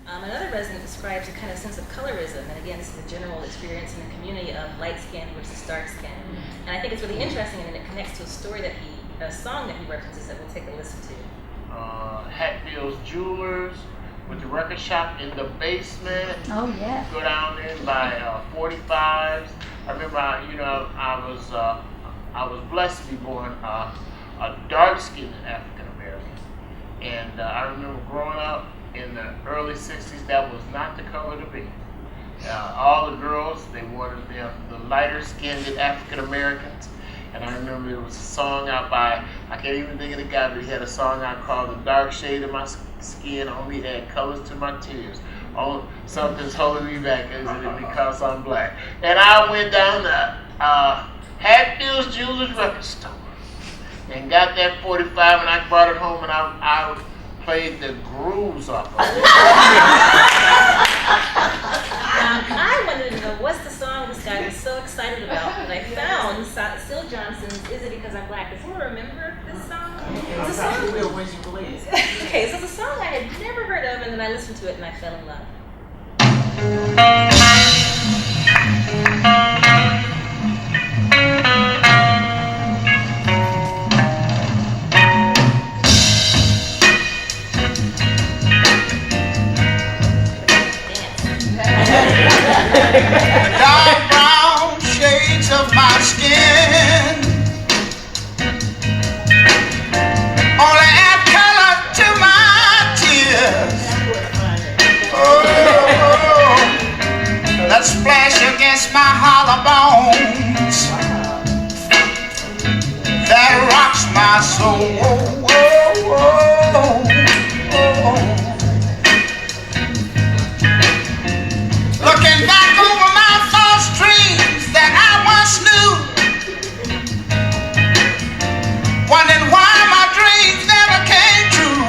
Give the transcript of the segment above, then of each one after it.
Another resident describes a kind of sense of colorism, and again, this is a general experience in the community of light skin versus dark skin. And I think it's really interesting, and it connects to a story that a song that he references that we'll take a listen to. Hatfield's Jewelers with the record shop in the basement. Oh yeah. Go down there and buy 45s. I remember, I was blessed to be born a dark-skinned African American, and I remember growing up in the early '60s. That was not the color to be. All the girls, they wanted the lighter-skinned African Americans. And I remember there was a song out by, I can't even think of the guy, but he had a song out called The Dark Shade of My Skin Only Had Colors to My Tears. Oh, something's holding me back, isn't it, because I'm black. And I went down to Hatfield's Jewelers record store and got that 45, and I brought it home, and I played the grooves off of it. I wanted to know what's the song this guy was so excited about, and I found Syl Johnson's "Is It Because I'm Black." Does anyone remember this song? It's a song. Okay, so it's a song I had never heard of, and then I listened to it and I fell in love. Dark brown shades of my skin only add color to my tears. Oh, that splash against my hollow bones that rocks my soul. Looking back over my false dreams that I once knew, wondering why my dreams never came true.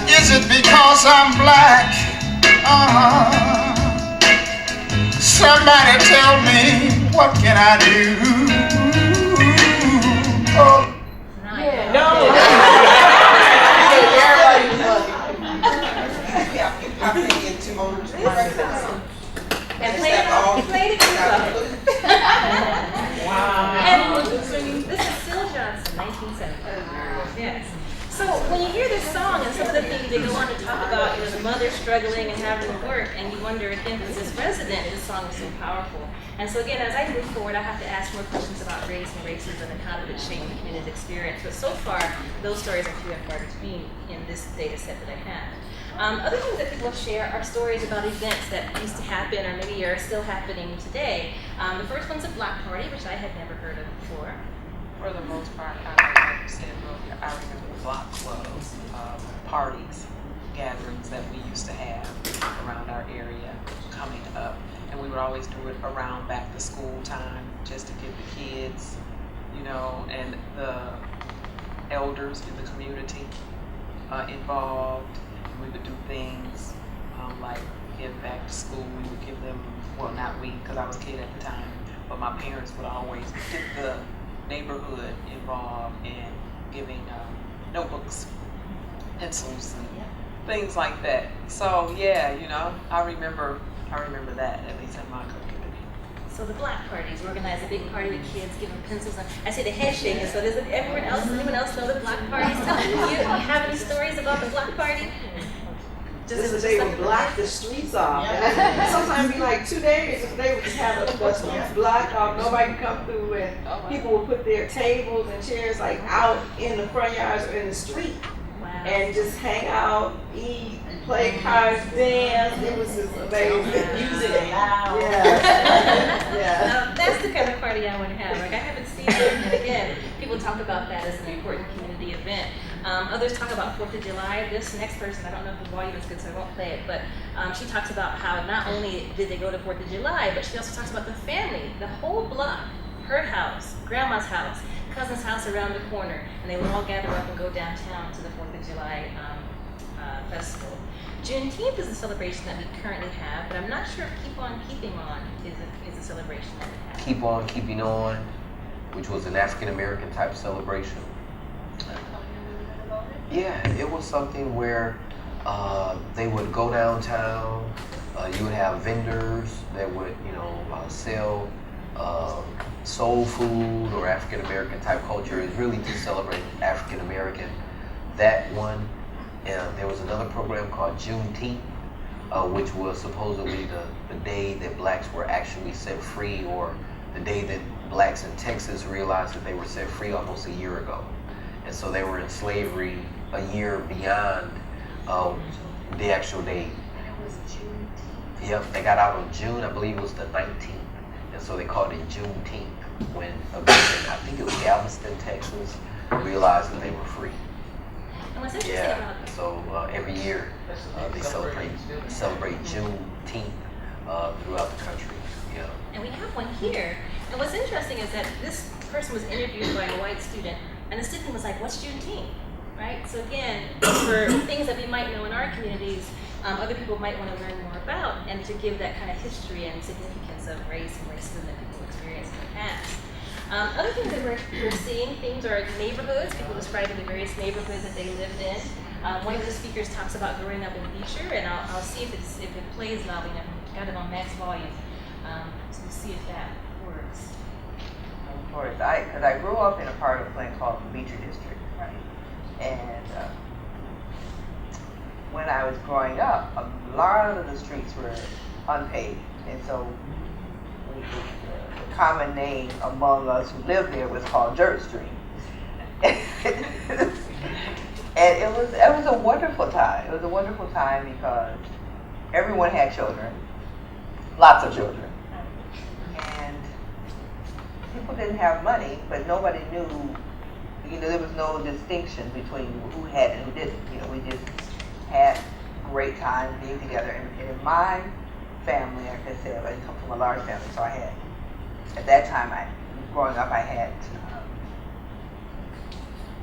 Is it because I'm black? Somebody tell me, what can I do? Oh. No. And played it Wow. And this is Syl Johnson, 1970. Yes. So when you hear this song and some of the things they go on to talk about, the mother struggling and having to work, and you wonder again, for this resident, this song is so powerful. And so again, as I move forward, I have to ask more questions about race and racism and how did it shape the community experience. But so far, those stories are few and far between in this data set that I have. Other things that people share are stories about events that used to happen or maybe are still happening today. The first one's a block party, which I had never heard of before. For the most part, like you said earlier, I remember the block clubs, parties, gatherings that we used to have around our area coming up. And we would always do it around back to school time just to get the kids, and the elders in the community involved. We would do things like give back to school. We would give them, well, not we, because I was a kid at the time, but my parents would always get the neighborhood involved in giving notebooks, pencils, and things like that. So yeah, I remember that, at least in my community. So the block parties, organize a big party with kids, give them pencils. I see the head shaking. So does anyone else know the block parties? Do you have any stories about the block party? They would block the streets off. Sometimes it'd be like 2 days. They would just have the streets blocked off. Nobody could come through, and people would put their tables and chairs like out in the front yards or in the street, and just hang out, eat, play cards, dance. It was just amazing. Music loud. That's the kind of party I want to have. Like, I haven't seen it, and again, people talk about that as an important community event. Others talk about 4th of July. This next person, I don't know if the volume is good, so I won't play it, but she talks about how not only did they go to 4th of July, but she also talks about the family, the whole block, her house, grandma's house, cousin's house around the corner, and they would all gather up and go downtown to the 4th of July festival. Juneteenth is a celebration that we currently have, but I'm not sure if Keep On Keeping On is a celebration that we have. Keep On Keeping On, which was an African American type celebration. Yeah, it was something where they would go downtown. You would have vendors that would, sell soul food or African American type culture. It's really to celebrate African American. That one, and there was another program called Juneteenth, which was supposedly the day that blacks were actually set free, or the day that blacks in Texas realized that they were set free almost a year ago. And so they were in slavery a year beyond the actual date. And it was Juneteenth. Yep, they got out on June, I believe it was the 19th. And so they called it Juneteenth when a group in, I think it was Galveston, Texas, realized that they were free. And what's interesting Yeah, about so every year they celebrate Juneteenth throughout the country. Yeah. and we have one here. And what's interesting is that this person was interviewed by a white student, and the student was like, "What's Juneteenth?" Right? So again, for things that we might know in our communities, other people might want to learn more about, and to give that kind of history and significance of race and racism that people experienced in the past. Other things that we're seeing, themes are neighborhoods, people describing the various neighborhoods that they lived in. One of the speakers talks about growing up in Beecher, and I'll see if it plays loudly enough. I've got it on max volume, so we'll see if that works. Because I grew up in a part of Flint called the Beecher District, right? And when I was growing up, a lot of the streets were unpaved, and so the common name among us who lived there was called Dirt Street. And it was a wonderful time. It was a wonderful time because everyone had children, lots of children, and people didn't have money, but nobody knew. There was no distinction between who had and who didn't. We just had great time being together. And in my family, like I said, I come from a large family, so I had, at that time, growing up, I had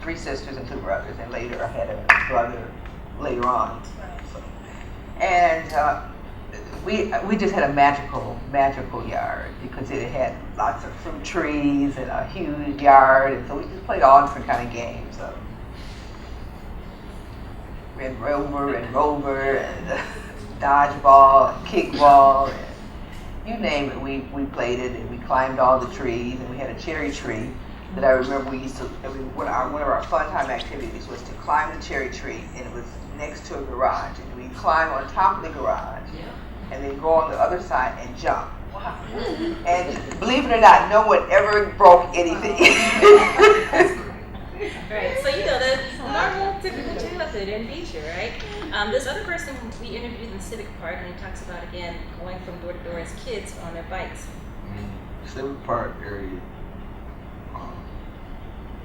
3 sisters and 2 brothers, and later I had a brother later on. And we just had a magical yard because it had lots of fruit trees and a huge yard, and so we just played all different kind of games. Red Rover and Rover and dodgeball and kickball, and you name it, we played it, and we climbed all the trees, and we had a cherry tree that I remember we used to, one of our fun time activities was to climb the cherry tree, and it was next to a garage, and we'd climb on top of the garage, and then go on the other side and jump. Wow. And believe it or not, no one ever broke anything. Right, so the normal, typical childhood in Beecher, right? This other person we interviewed in Civic Park, and he talks about, again, going from door to door as kids on their bikes. Civic Park area,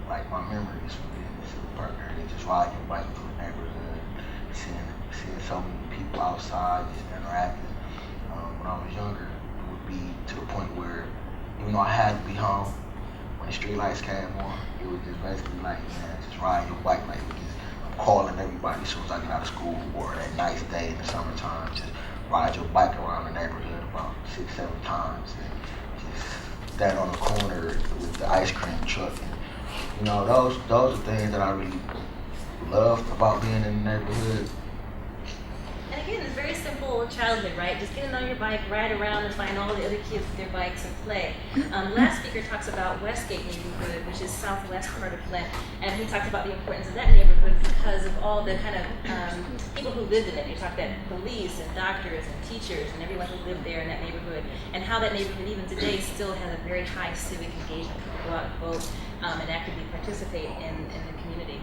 like my memories from the Civic Park area, just riding your bike through the neighborhood, seeing so many people outside, just interacting. When I was younger, it would be to the point where, even though I had to be home, when the street lights came on, it was just basically like, just riding your bike, like I'm calling everybody as soon as I get out of school, or that nice day in the summertime, just ride your bike around the neighborhood about 6-7 times, and just stand on the corner with the ice cream truck. And, those are things that I really loved about being in the neighborhood. And again, it's very simple childhood, right? Just getting on your bike, ride around and find all the other kids with their bikes and play. Last speaker talks about Westgate neighborhood, which is southwest part of Flint, and he talked about the importance of that neighborhood because of all the kind of people who lived in it. He talked about police and doctors and teachers and everyone who lived there in that neighborhood, and how that neighborhood even today still has a very high civic engagement. People go out and vote and actively participate in the community.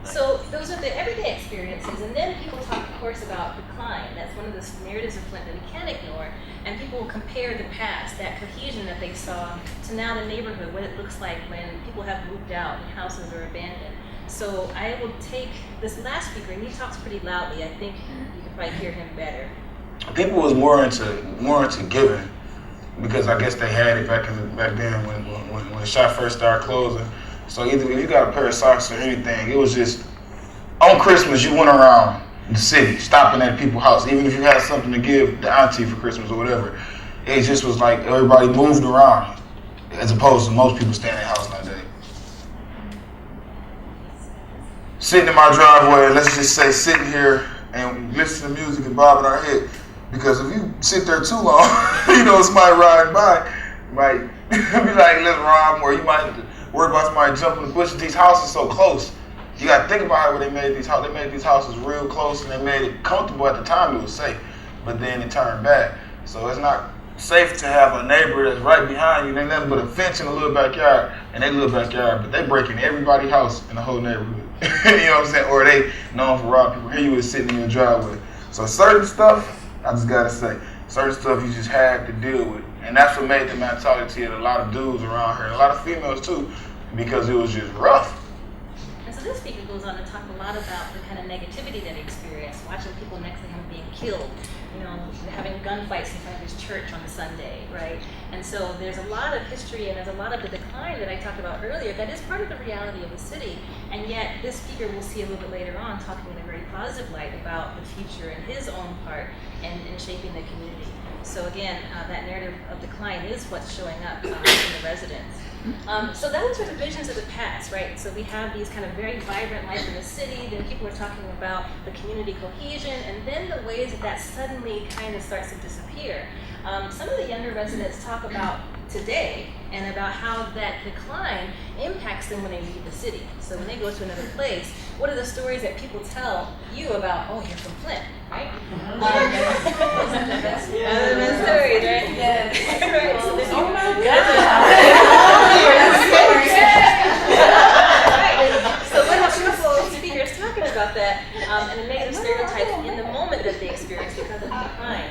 So those are the everyday experiences, and then people talk, of course, about decline. That's one of the narratives of Flint that we can't ignore, and people will compare the past, that cohesion that they saw, to now the neighborhood, what it looks like when people have moved out and houses are abandoned. So I will take this last speaker, and he talks pretty loudly. I think you can probably hear him better. People was more into giving, because I guess they had it back then when the shop first started closing. So either if you got a pair of socks or anything, it was just, on Christmas you went around the city, stopping at people's house, even if you had something to give the auntie for Christmas or whatever. It just was like everybody moved around, as opposed to most people staying in the house nowadays. sitting in my driveway, let's just say sitting here and listen to music and bobbing our head. Because if you sit there too long, somebody riding by might be like, let's rob them, or you might worry about somebody jumping the bushes. These houses so close. You got to think about how they made these houses. They made these houses real close, and they made it comfortable at the time. It was safe, but then it turned back. So it's not safe to have a neighbor that's right behind you. They nothing but a fence in a little backyard, and they little backyard, but they breaking everybody's house in the whole neighborhood. You know what I'm saying? Or they known for robbing people. Here you was sitting in your driveway. So certain stuff, I just gotta say, certain stuff you just had to deal with, and that's what made the mentality of a lot of dudes around here, and a lot of females too, because it was just rough. And so this speaker goes on to talk a lot about the kind of negativity that he experienced, watching people next to him being killed, having gunfights in front of his church on Sunday, right? And so there's a lot of history and there's a lot of the decline that I talked about earlier that is part of the reality of the city, and yet this speaker we'll see a little bit later on talking in a very positive light about the future and his own part in shaping the community. So again, that narrative of decline is what's showing up in the residents. So those are the visions of the past, right? So we have these kind of very vibrant life in the city, then people are talking about the community cohesion, and then the ways that suddenly kind of starts to disappear. Some of the younger residents talk about today and about how that decline impacts them when they leave the city. So when they go to another place, what are the stories that people tell you about, oh, you're from Flint, right? That's the best stories, right? Yes. Right. So this, oh my God. So what are beautiful speakers talking about that and the negative stereotypes in the moment that they experience because of the decline.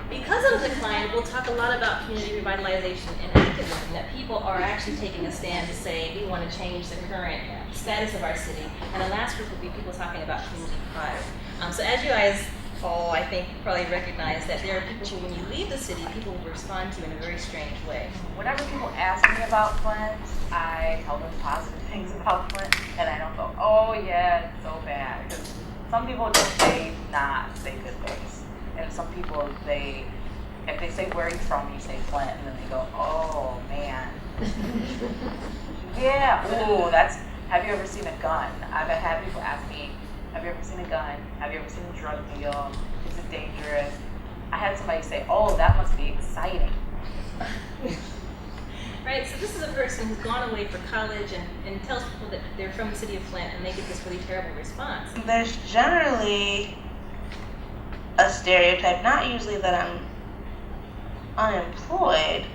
Because of the decline, we'll talk a lot about community revitalization and activism, that people are actually taking a stand to say we want to change the current status of our city. And the last group will be people talking about community pride. So as you guys all, I think, probably recognize that there are people who, when you leave the city, people will respond to in a very strange way. Whenever people ask me about Flint, I tell them positive things about Flint, and I don't go, oh yeah, it's so bad. Because some people just say good things. And some people, if they say where are you from, you say Flint, and then they go, oh man. Yeah, ooh, have you ever seen a gun? I've had people ask me, have you ever seen a gun? Have you ever seen a drug deal? Is it dangerous? I had somebody say, oh, that must be exciting. Right, so this is a person who's gone away for college and tells people that they're from the city of Flint, and they get this really terrible response. There's generally a stereotype, not usually that I'm unemployed.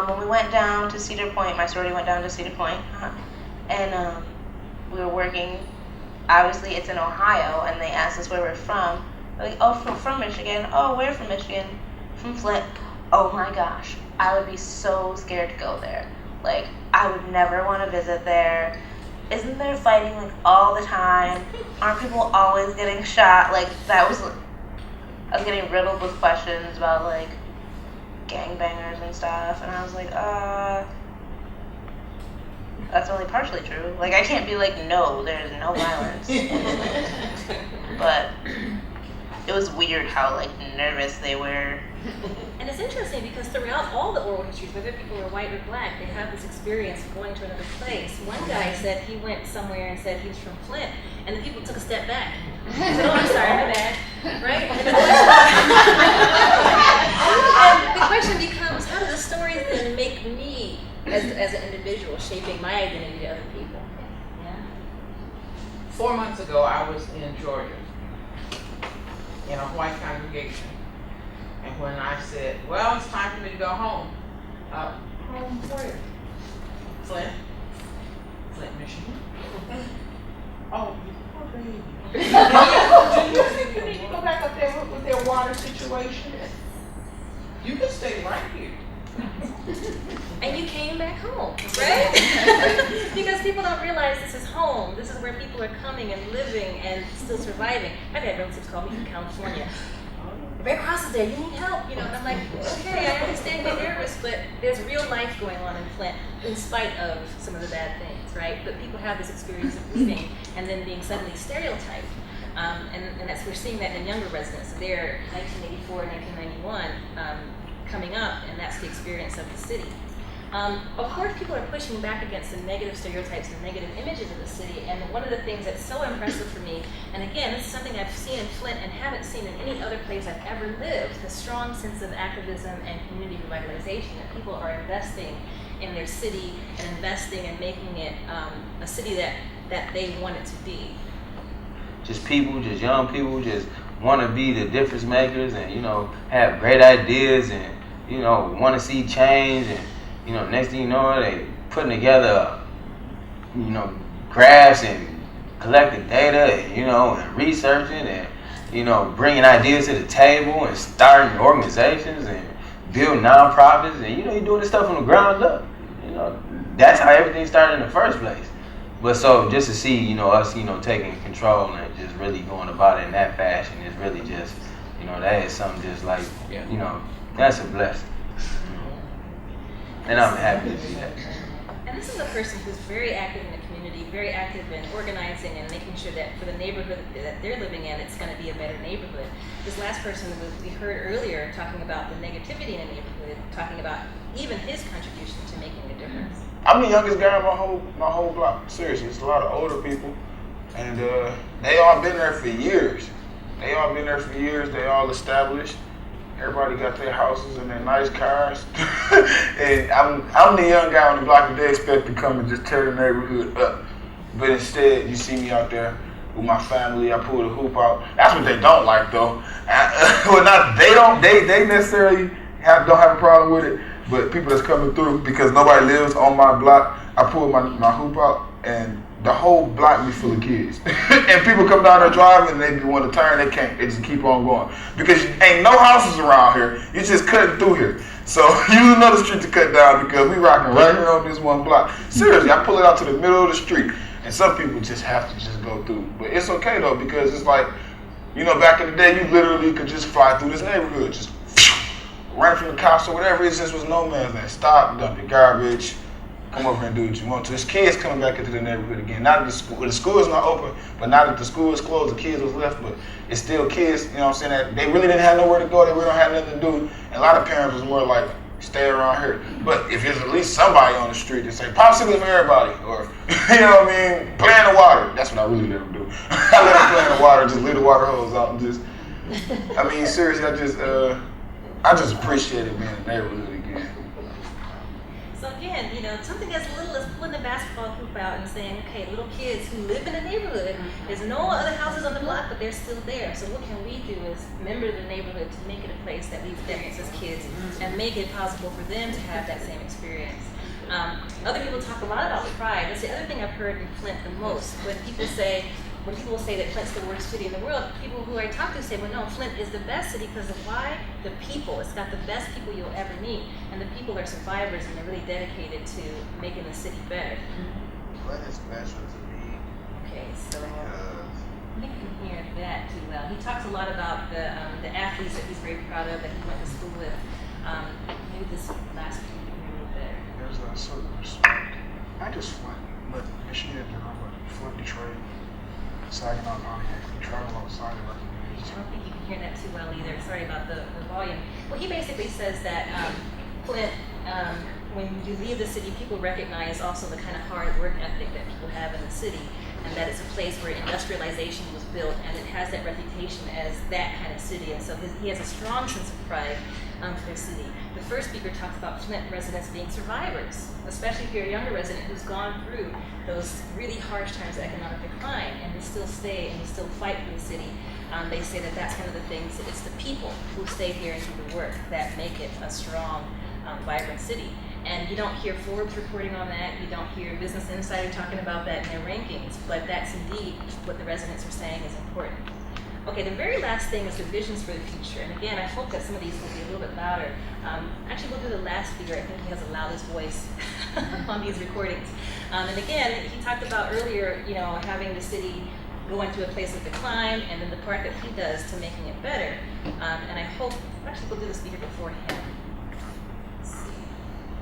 When we went down to Cedar Point, my sorority went down to Cedar Point, and we were working. Obviously, it's in Ohio, and they asked us where we're from. We're like, oh, from Michigan. Oh, where from Michigan? From Flint. Oh my gosh, I would be so scared to go there. Like, I would never want to visit there. Isn't there fighting like all the time? Aren't people always getting shot? Like, I was getting riddled with questions about like gangbangers and stuff, and I was like, that's only partially true. Like, I can't be like, no, there's no violence. But it was weird how like nervous they were. And it's interesting because throughout all the oral histories, whether people are white or black, they have this experience of going to another place. One guy said he went somewhere and said he was from Flint, and the people took a step back. He said, oh, I'm sorry, my bad. Right? And the question becomes, how do the stories then make me as an individual, shaping my identity to other people? Yeah. 4 months ago, I was in Georgia in a white congregation. And when I said, well, it's time for me to go home. Home where? Flint, Michigan. Oh, you poor baby. Do you think you need to go back up there with their water situation? You can stay right here. And you came back home, right? Because people don't realize this is home. This is where people are coming and living and still surviving. I've had relatives call me from California. Red Cross is there, you need help, and I'm like, okay, I understand you're nervous, but there's real life going on in Flint in spite of some of the bad things, right? But people have this experience of leaving and then being suddenly stereotyped. And we're seeing that in younger residents. So they're 1984, 1991 coming up, and that's the experience of the city. Of course, people are pushing back against the negative stereotypes and negative images of the city, and one of the things that's so impressive for me, and again, this is something I've seen in Flint and haven't seen in any other place I've ever lived, the strong sense of activism and community revitalization, that people are investing in their city and investing in making it a city that they want it to be. Just people, just young people, just want to be the difference makers and, you know, have great ideas and, you know, want to see change and, you know, next thing you know, they putting together, you know, graphs and collecting data and, you know, and researching and, you know, bringing ideas to the table and starting organizations and building nonprofits and, you know, you're doing this stuff from the ground up. You know, that's how everything started in the first place. But so just to see, you know, us, you know, taking control and just really going about it in that fashion is really just, you know, that is something just like, you know, that's a blessing. And I'm happy to see that. And this is a person who's very active in the community, very active in organizing and making sure that for the neighborhood that they're living in, it's going to be a better neighborhood. This last person we heard earlier talking about the negativity in the neighborhood, talking about even his contribution to making a difference. I'm the youngest guy in my whole block. Seriously, it's a lot of older people, and they all been there for years. They all established. Everybody got their houses and their nice cars. And I'm the young guy on the block that they expect to come and just tear the neighborhood up. But instead, you see me out there with my family. I pull the hoop out. That's what they don't like, though. Well, they necessarily don't have a problem with it. But people that's coming through, because nobody lives on my block, I pull my hoop out, and the whole block be full of kids. And people come down there driving, and they want to turn, they can't. They just keep on going. Because ain't no houses around here. You just cutting through here. So use another street to cut down, because we rocking right here on this one block. Seriously, I pull it out to the middle of the street, and some people just have to just go through. But it's okay, though, because it's like, you know, back in the day, you literally could just fly through this neighborhood, just run from the cops or whatever. It just was no man's land. Stop, dump your garbage, come over here and do what you want to. There's kids coming back into the neighborhood again. Not that the school is not open, but now that the school is closed, the kids was left, but it's still kids, you know what I'm saying, that they really didn't have nowhere to go, they really don't have nothing to do. And a lot of parents was more like, stay around here. But if there's at least somebody on the street that say, popsicles for everybody, or, you know what I mean, play in the water. That's what I really let them do. I let them play in the water, just leave the water hose out and just, I mean, seriously, I just appreciated being in the neighborhood again. So again, you know, something as little as pulling the basketball hoop out and saying, okay, little kids who live in the neighborhood, there's no other houses on the block, but they're still there. So what can we do as members of the neighborhood to make it a place that we experience as kids and make it possible for them to have that same experience? Other people talk a lot about pride. That's the other thing I've heard in Flint the most. When people say that Flint's the worst city in the world, people who I talk to say, well, no, Flint is the best city because of why? The people. It's got the best people you'll ever meet. And the people are survivors and they're really dedicated to making the city better. Flint is special to me. Okay, so I think you can hear that too well. He talks a lot about the athletes that he's very proud of, that he went to school with. Maybe this last week you can hear a little better. There's a certain respect. Not just Flint, but Michigan in general, but Flint, Detroit, Saginaw County, you travel outside of our communities. I don't think you can hear that too well either. Sorry about the volume. Well, he basically says that Flint, when you leave the city, people recognize also the kind of hard work ethic that people have in the city, and that it's a place where industrialization was built, and it has that reputation as that kind of city. And so he has a strong sense of pride for the city. The first speaker talks about Flint residents being survivors, especially if you're a younger resident who's gone through those really harsh times of economic decline, and you still stay and you still fight for the city. They say that that's one of the things, it's the people who stay here and do the work that make it a strong, vibrant city. And you don't hear Forbes reporting on that, you don't hear Business Insider talking about that in their rankings, but that's indeed what the residents are saying is important. Okay, the very last thing is the visions for the future. And again, I hope that some of these will be a little bit louder. Actually, we'll do the last speaker. I think he has the loudest voice on these recordings. And again, he talked about earlier, you know, having the city go into a place of decline, and then the part that he does to making it better. And I hope, actually, we'll do the speaker before him. Let's see.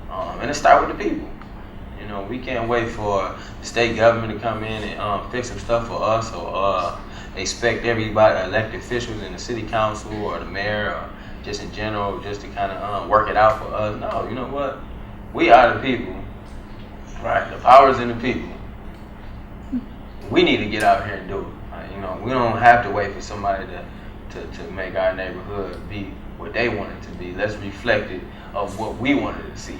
And it start with the people. You know, we can't wait for the state government to come in and fix some stuff for us, or expect everybody, elected officials in the city council or the mayor or just in general, just to kind of work it out for us. No, you know what? We are the people, right? The power's in the people. We need to get out here and do it. You know, we don't have to wait for somebody to make our neighborhood be what they want it to be. Let's reflect it of what we wanted to see.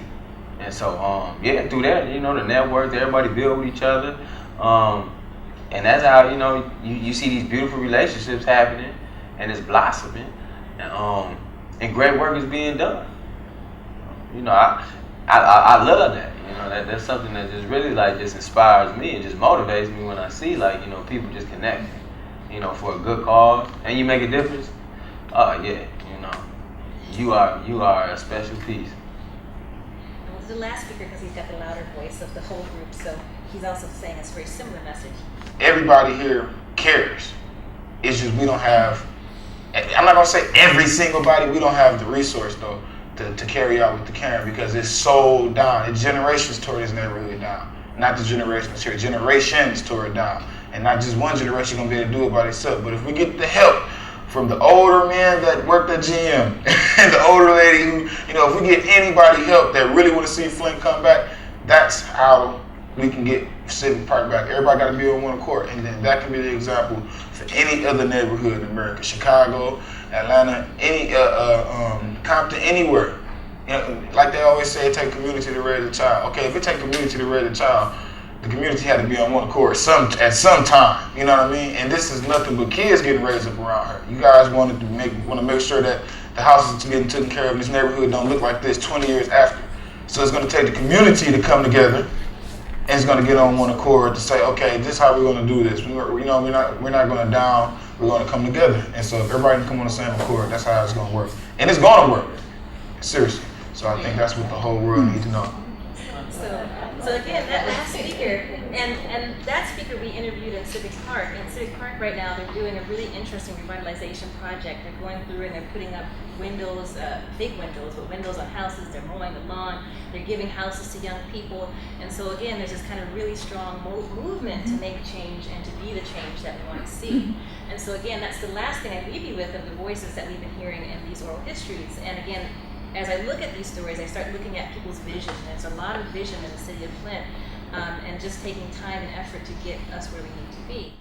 And so, yeah, through that, you know, the network, everybody build with each other. And that's how, you know, you see these beautiful relationships happening and it's blossoming. And great work is being done. You know, I love that. You know, that's something that just really like just inspires me and just motivates me when I see like, you know, people just connecting, you know, for a good cause and you make a difference. Oh yeah, you know, you are a special piece. The last speaker, because he's got the louder voice of the whole group, so he's also saying a very similar message. Everybody here cares. It's just we don't have, I'm not going to say every single body, we don't have the resource though to carry out with the caring because it's so down. It's generations tore this neighborhood down. Not the generations here, generations tore it down. And not just one generation going to be able to do it by themselves. But if we get the help from the older men that worked at GM and the older lady who, you know, if we get anybody help that really want to see Flint come back, that's how we can get Civic Park back. Everybody got to be on one accord. And then that can be the example for any other neighborhood in America. Chicago, Atlanta, any Compton, anywhere. You know, like they always say, it takes community to raise a child. Okay, if it takes community to raise a child, the community had to be on one accord at some time. You know what I mean? And this is nothing but kids getting raised up around her. You guys want to make sure that the houses getting taken care of in this neighborhood don't look like this 20 years after. So it's going to take the community to come together, and it's going to get on one accord to say, okay, this is how we're going to do this. We're not going to down. We're going to come together. And so if everybody can come on the same accord, that's how it's going to work. And it's going to work. Seriously. So I think that's what the whole world needs to know. So again, that last speaker, and that speaker we interviewed in Civic Park. In Civic Park right now, they're doing a really interesting revitalization project. They're going through and they're putting up windows, big windows, but windows on houses. They're mowing the lawn. They're giving houses to young people. And so again, there's this kind of really strong movement to make change and to be the change that we want to see. And so again, that's the last thing I leave you with of the voices that we've been hearing in these oral histories. And again, as I look at these stories, I start looking at people's vision. There's a lot of vision in the city of Flint, and just taking time and effort to get us where we need to be.